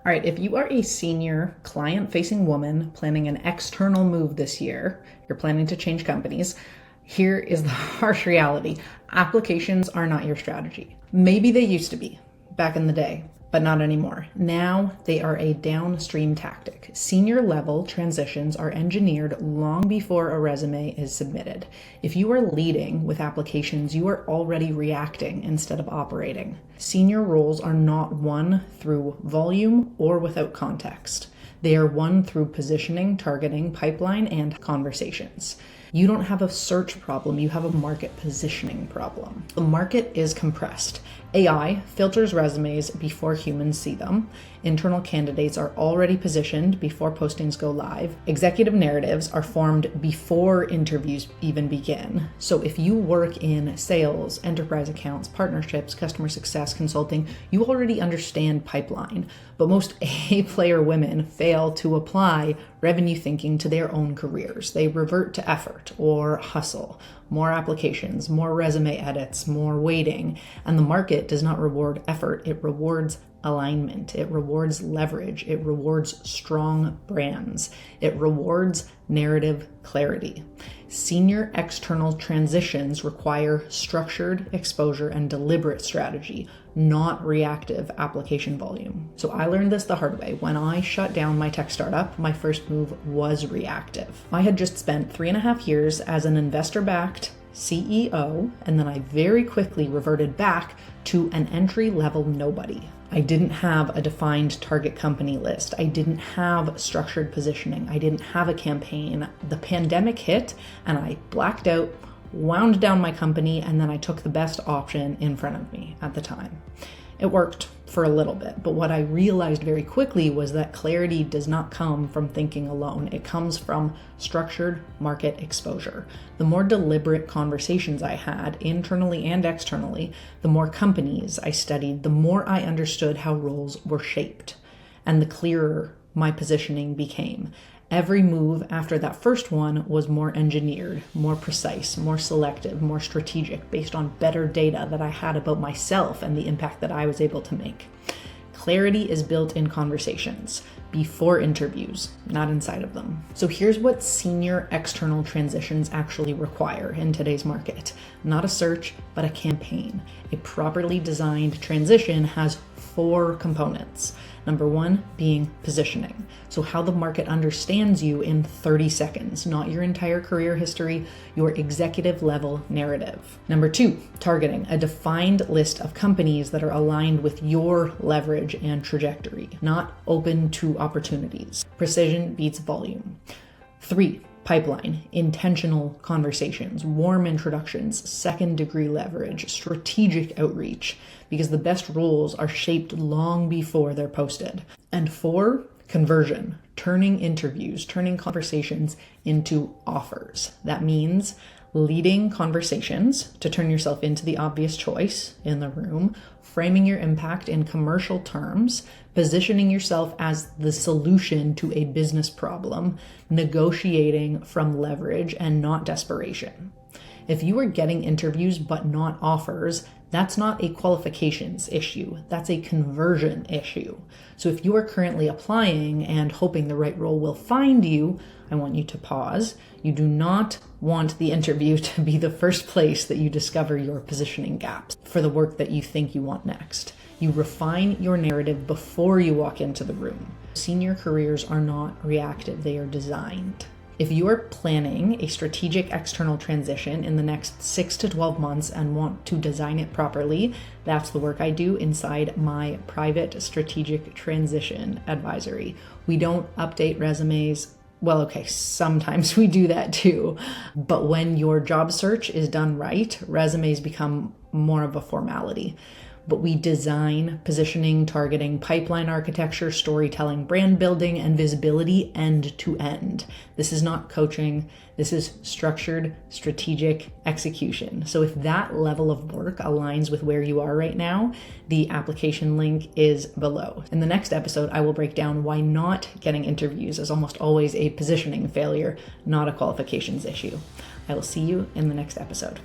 All right, if you are a senior client-facing woman planning an external move this year, you're planning to change companies, here is the harsh reality. Applications are not your strategy. Maybe they used to be back in the day, but not anymore. Now they are a downstream tactic. Senior level transitions are engineered long before a resume is submitted. If you are leading with applications, you are already reacting instead of operating. Senior roles are not won through volume or without context. They are won through positioning, targeting, pipeline, and conversations. You don't have a search problem, you have a market positioning problem. The market is compressed. AI filters resumes before humans see them. Internal candidates are already positioned before postings go live. Executive narratives are formed before interviews even begin. So if you work in sales, enterprise accounts, partnerships, customer success, consulting, you already understand pipeline. But most A-player women fail to apply revenue thinking to their own careers. They revert to effort or hustle, more applications, more resume edits, more waiting, and the market does not reward effort, it rewards alignment, it rewards leverage, it rewards strong brands, it rewards narrative clarity. Senior external transitions require structured exposure and deliberate strategy, not reactive application volume. So I learned this the hard way. When I shut down my tech startup, my first move was reactive. I had just spent 3.5 years as an investor-backed CEO, and then I very quickly reverted back to an entry-level nobody. I didn't have a defined target company list. I didn't have structured positioning. I didn't have a campaign. The pandemic hit and I blacked out, wound down my company, and then I took the best option in front of me at the time. It worked for a little bit, but what I realized very quickly was that clarity does not come from thinking alone. It comes from structured market exposure. The more deliberate conversations I had internally and externally, the more companies I studied, the more I understood how roles were shaped, and the clearer my positioning became. Every move after that first one was more engineered, more precise, more selective, more strategic, based on better data that I had about myself and the impact that I was able to make. Clarity is built in conversations, before interviews, not inside of them. So here's what senior external transitions actually require in today's market. Not a search, but a campaign. A properly designed transition has 4 components. Number 1 being positioning. So how the market understands you in 30 seconds, not your entire career history, your executive level narrative. Number 2, targeting, a defined list of companies that are aligned with your leverage and trajectory, not open to opportunities. Precision beats volume. 3, pipeline, intentional conversations, warm introductions, second-degree leverage, strategic outreach, because the best roles are shaped long before they're posted. And 4, conversion, turning interviews, turning conversations into offers. That means leading conversations to turn yourself into the obvious choice in the room, framing your impact in commercial terms, positioning yourself as the solution to a business problem, negotiating from leverage and not desperation. If you are getting interviews but not offers, that's not a qualifications issue, that's a conversion issue. So if you are currently applying and hoping the right role will find you, I want you to pause. You do not want the interview to be the first place that you discover your positioning gaps for the work that you think you want next. You refine your narrative before you walk into the room. Senior careers are not reactive, they are designed. If you are planning a strategic external transition in the next 6 to 12 months and want to design it properly, that's the work I do inside my private strategic transition advisory. We don't update resumes. Well, okay, sometimes we do that too. But when your job search is done right, resumes become more of a formality. But we design positioning, targeting, pipeline architecture, storytelling, brand building, and visibility end to end. This is not coaching. This is structured, strategic execution. So if that level of work aligns with where you are right now, the application link is below. In the next episode, I will break down why not getting interviews is almost always a positioning failure, not a qualifications issue. I will see you in the next episode.